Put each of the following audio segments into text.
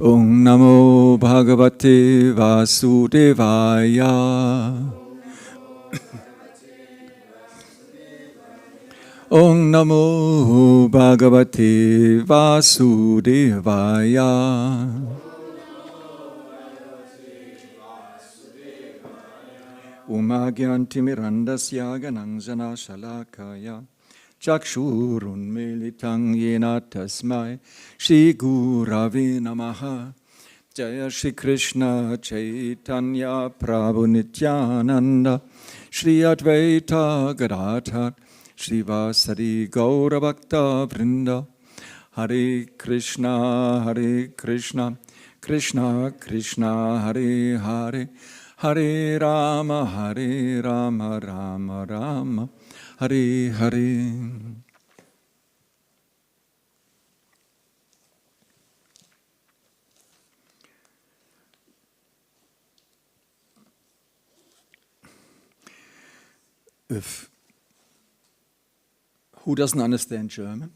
Om Namo Bhagavate Vasudevaya. Om Namo Bhagavate Vasudevaya. Umagyantimirandasya gananjana shalakaya. Chakshurun militang yena tasmai Shri Gurave Namaha. Jaya Shri Krishna Chaitanya Prabhu Nityananda Shri Advaita Gadadhar Shri Vasari Gaura Bhakta Vrinda. Hare Krishna Krishna Krishna Hare Hare Hare Rama Rama Rama Hare Hare. Who doesn't understand German?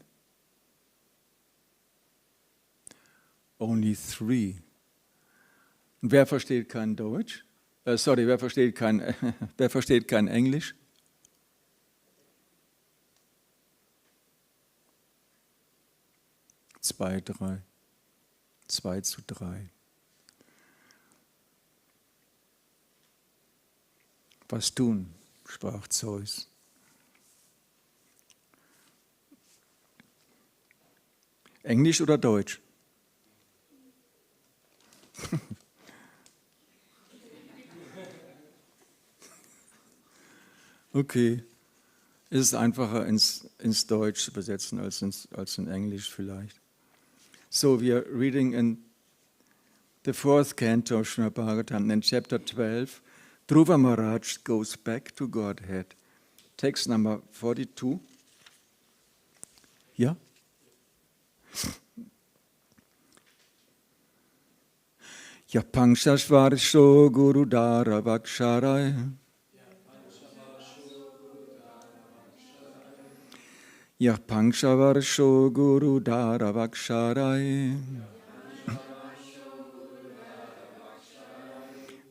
Only 3. Und wer versteht kein Deutsch? Wer versteht kein Englisch? 2:3. 2:3. Was tun? Sprach Zeus. Englisch oder Deutsch? Okay, es ist einfacher ins Deutsch zu übersetzen als in Englisch vielleicht. So, we are reading in the 4th canto of Śrīmad-Bhāgavatam, in chapter 12, Dhruva Maharaj goes back to Godhead. Text number 42. Ja? Yapanshashvarsho Gurudara Vaksharai. Yapanshavarsho Gurudara Vaksharai.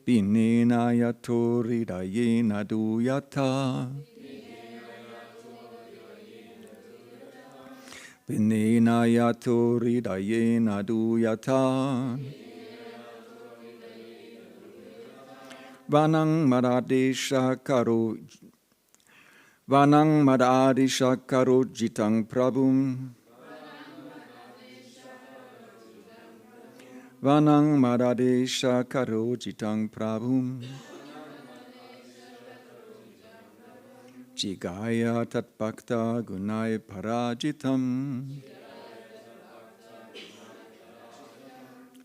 Binena yato ridayena duyata. Binena yato ridayena duyata. Vanang madadesha karo jitang prabhum. Vanang madadesha karo jitang prabhum. Jigaya tatbhakta gunai parajitam.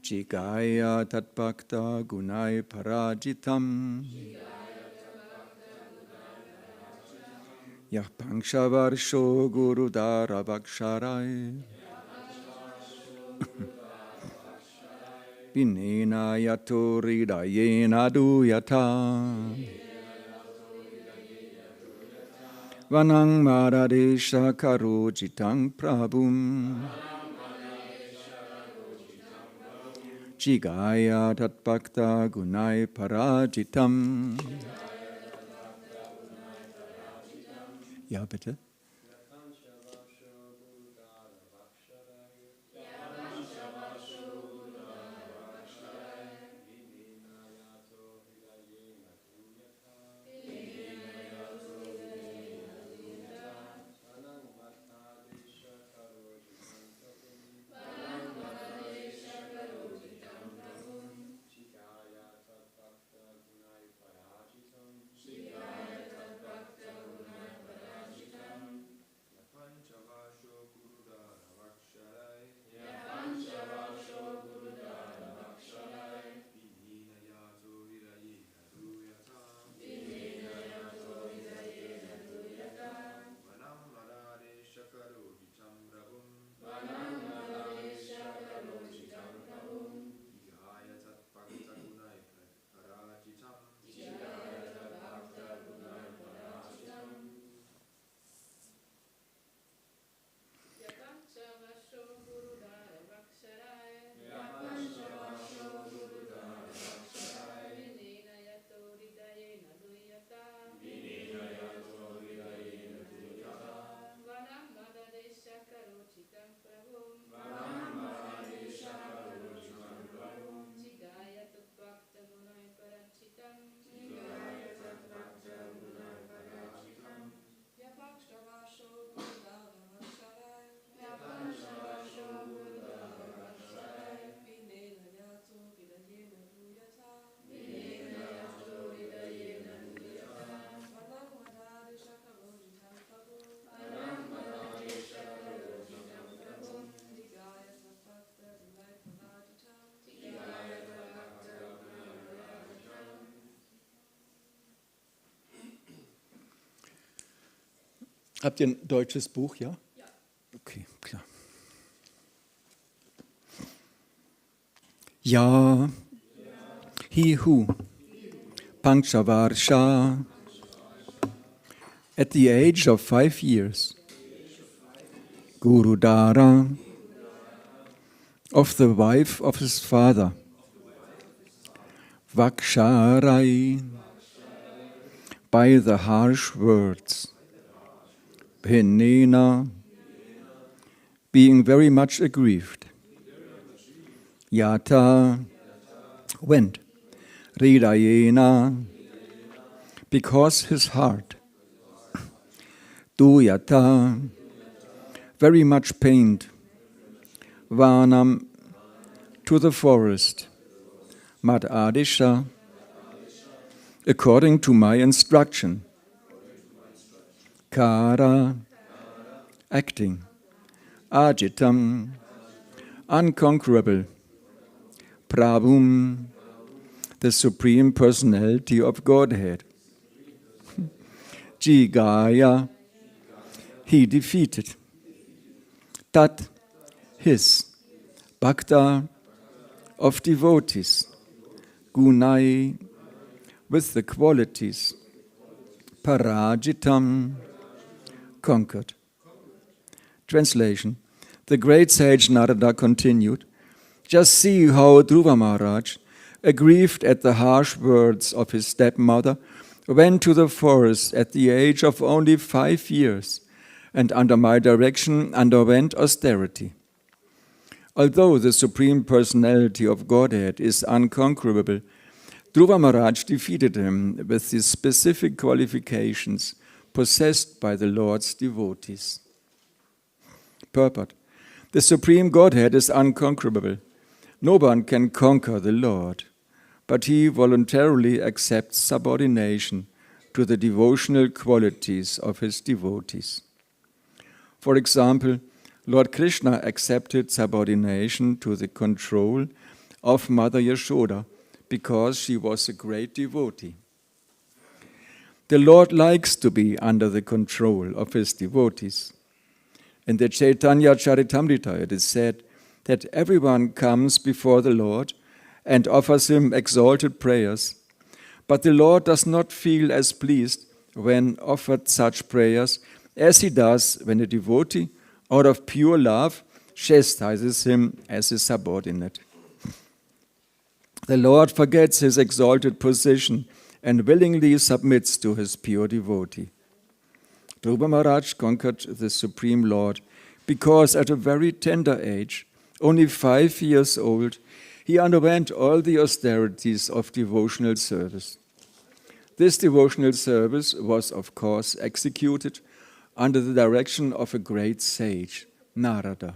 Jigaya tatbhakta gunai parajitam. Yapanshavarsho Gurudara Vaksharai. Binena yato ridayena duyata. Vanang madadesha karo jitang prabhum. Jigaya tatbhakta gunai parajitam. Ja, bitte. Habt ihr ein deutsches Buch, ja? Ja. Okay, klar. Ja, he who, Panchavarsha, at the age of 5 years, Gurudara, of the wife of his father, Vaksharai, by the harsh words, Bhinena, being very much aggrieved, Yata, went, Hridayena, because his heart, Duyata, very much pained, Vanam, to the forest, Madadisha, according to my instruction, Kara, acting, Ajitam, unconquerable, Prabhu, the Supreme Personality of Godhead, Jigaya, he defeated, Tat, his, Bhakta, of devotees, Gunai, with the qualities, Parajitam, conquered. Translation. The great sage Narada continued, just see how Dhruva Maharaj, aggrieved at the harsh words of his stepmother, went to the forest at the age of only 5 years and under my direction underwent austerity. Although the Supreme Personality of Godhead is unconquerable, Dhruva Maharaj defeated him with the specific qualifications possessed by the Lord's devotees. Purport. The Supreme Godhead is unconquerable. No one can conquer the Lord, but he voluntarily accepts subordination to the devotional qualities of his devotees. For example, Lord Krishna accepted subordination to the control of Mother Yashoda because she was a great devotee. The Lord likes to be under the control of his devotees. In the Chaitanya Charitamrita it is said that everyone comes before the Lord and offers him exalted prayers, but the Lord does not feel as pleased when offered such prayers as he does when a devotee, out of pure love, chastises him as a subordinate. The Lord forgets his exalted position and willingly submits to his pure devotee. Dhruva Maharaj conquered the Supreme Lord because at a very tender age, only 5 years old, he underwent all the austerities of devotional service. This devotional service was, of course, executed under the direction of a great sage, Narada.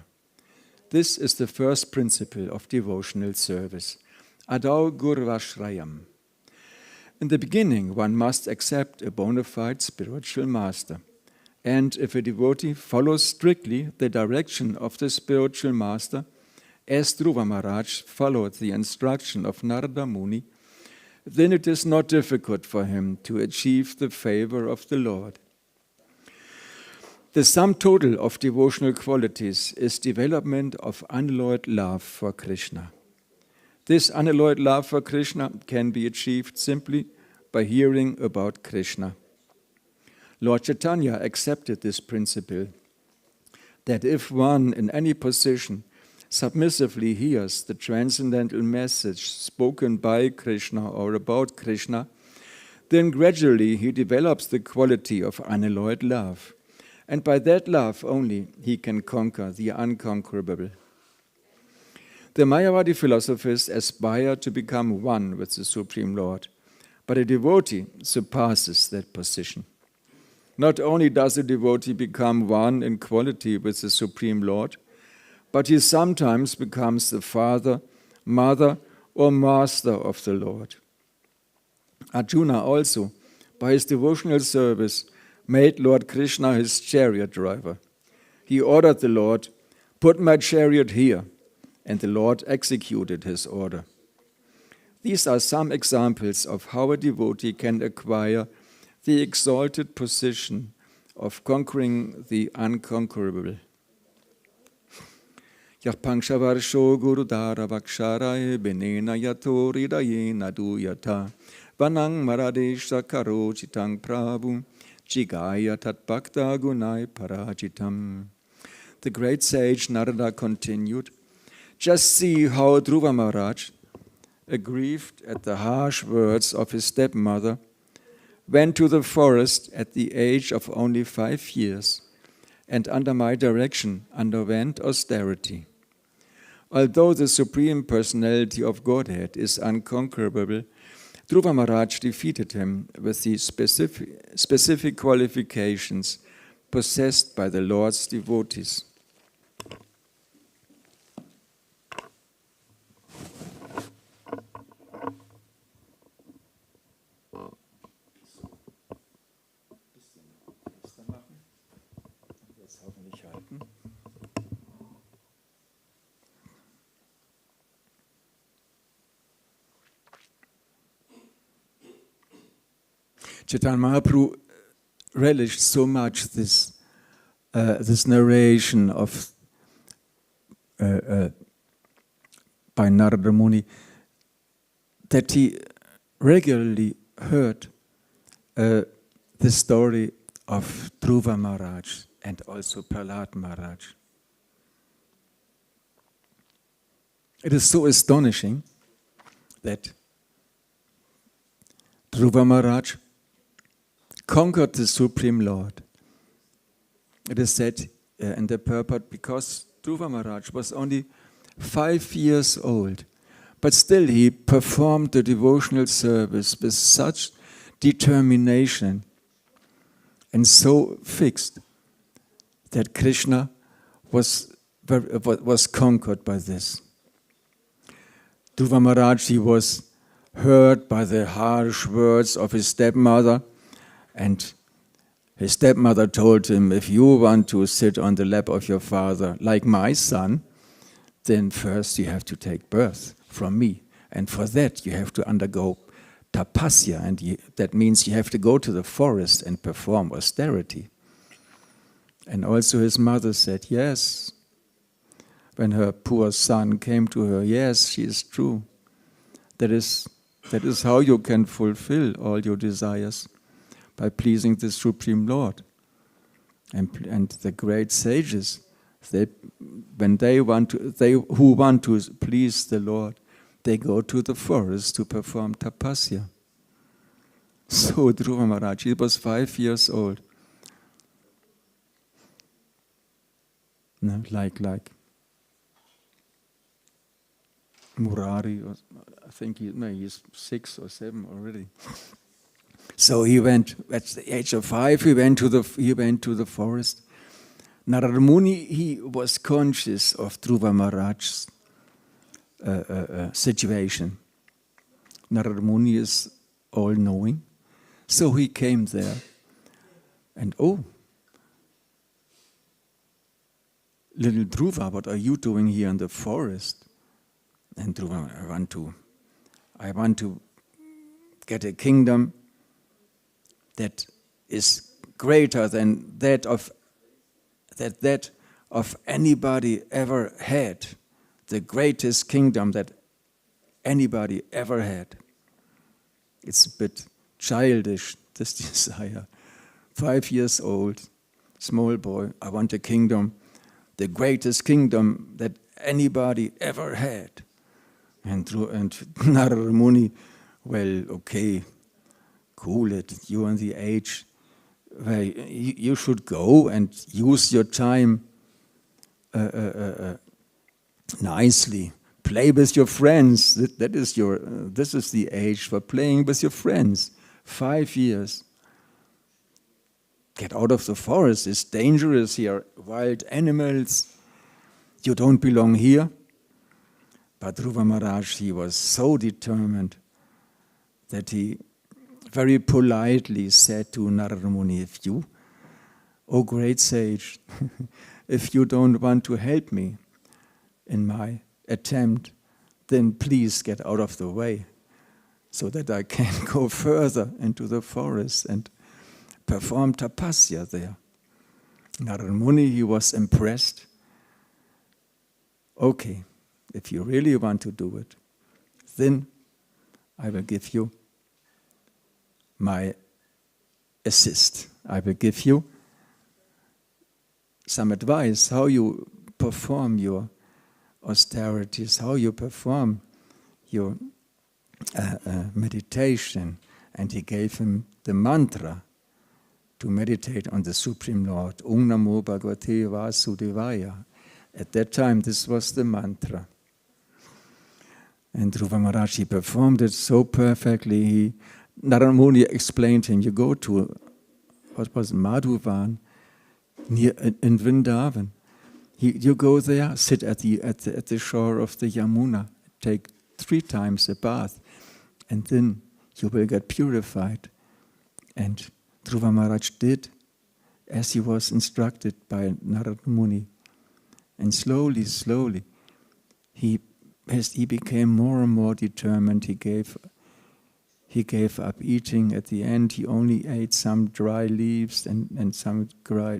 This is the first principle of devotional service, Adau Gurvashrayam. In the beginning, one must accept a bona fide spiritual master. And if a devotee follows strictly the direction of the spiritual master, as Dhruva Maharaj followed the instruction of Narada Muni, then it is not difficult for him to achieve the favor of the Lord. The sum total of devotional qualities is development of unalloyed love for Krishna. This unalloyed love for Krishna can be achieved simply by hearing about Krishna. Lord Chaitanya accepted this principle, that if one in any position submissively hears the transcendental message spoken by Krishna or about Krishna, then gradually he develops the quality of unalloyed love. And by that love only he can conquer the unconquerable. The Mayavadi philosophers aspire to become one with the Supreme Lord, but a devotee surpasses that position. Not only does a devotee become one in quality with the Supreme Lord, but he sometimes becomes the father, mother, or master of the Lord. Arjuna also, by his devotional service, made Lord Krishna his chariot driver. He ordered the Lord, "Put my chariot here," and the Lord executed his order. These are some examples of how a devotee can acquire the exalted position of conquering the unconquerable. Yakpangshavarasho Gurudara Vaksharai Benena Yatori Dayena Duyata Vanang Maradesha Karochitang Prabhu Jigaya Tat Bhakta Gunai Parajitam. The great sage Narada continued, just see how Dhruva Maharaj, aggrieved at the harsh words of his stepmother, went to the forest at the age of only 5 years and under my direction underwent austerity. Although the Supreme Personality of Godhead is unconquerable, Dhruva Maharaj defeated him with the specific qualifications possessed by the Lord's devotees. Chaitanya Mahaprabhu relished so much this narration of by Narada Muni that he regularly heard the story of Dhruva Maharaj and also Prahlad Maharaj. It is so astonishing that Dhruva Maharaj conquered the Supreme Lord. It is said in the purport, because Dhruva Maharaj was only 5 years old, but still he performed the devotional service with such determination and so fixed that Krishna was conquered by this. Dhruva Maharaj, he was hurt by the harsh words of his stepmother, and his stepmother told him, if you want to sit on the lap of your father like my son, then first you have to take birth from me. And for that you have to undergo tapasya, and that means you have to go to the forest and perform austerity. And also his mother said, yes. When her poor son came to her, yes, she is true. That is how you can fulfill all your desires, by pleasing the Supreme Lord. And the great sages, who want to please the Lord, they go to the forest to perform tapasya. So Dhruva Maharaj, he was 5 years old. No, like Murari, or I think he's 6 or 7 already. So he went at the age of 5. He went to the forest. Narada Muni, he was conscious of Dhruva Maharaj's situation. Narada Muni is all-knowing, so he came there, and little Dhruva, what are you doing here in the forest? And Dhruva, I want to get a kingdom that is greater than that of anybody ever had, the greatest kingdom that anybody ever had. It's a bit childish, this desire. 5 years old, small boy, I want a kingdom, the greatest kingdom that anybody ever had. And Narada Muni, well, okay, cool it, you're in the age where you should go and use your time nicely. Play with your friends. This is the age for playing with your friends. 5 years. Get out of the forest. It's dangerous here. Wild animals. You don't belong here. But Dhruva Maharaj, he was so determined that he very politely said to Narada Muni, if you, O great sage, if you don't want to help me in my attempt, then please get out of the way so that I can go further into the forest and perform tapasya there. Narada Muni, he was impressed. Okay, if you really want to do it, then I will give you my assist. I will give you some advice how you perform your austerities, how you perform your meditation. And he gave him the mantra to meditate on the Supreme Lord. Om Namo Bhagavate Vasudevaya. At that time, this was the mantra. And Dhruva Maharaj, he performed it so perfectly. Narada Muni explained him, you go to, what was it, Madhuvan, near in Vrindavan. You go there, sit at the shore of the Yamuna, take 3 times a bath, and then you will get purified. And Dhruva Maharaj did as he was instructed by Narada Muni. And slowly, he became more and more determined. He gave up eating. At the end, he only ate some dry leaves and some dry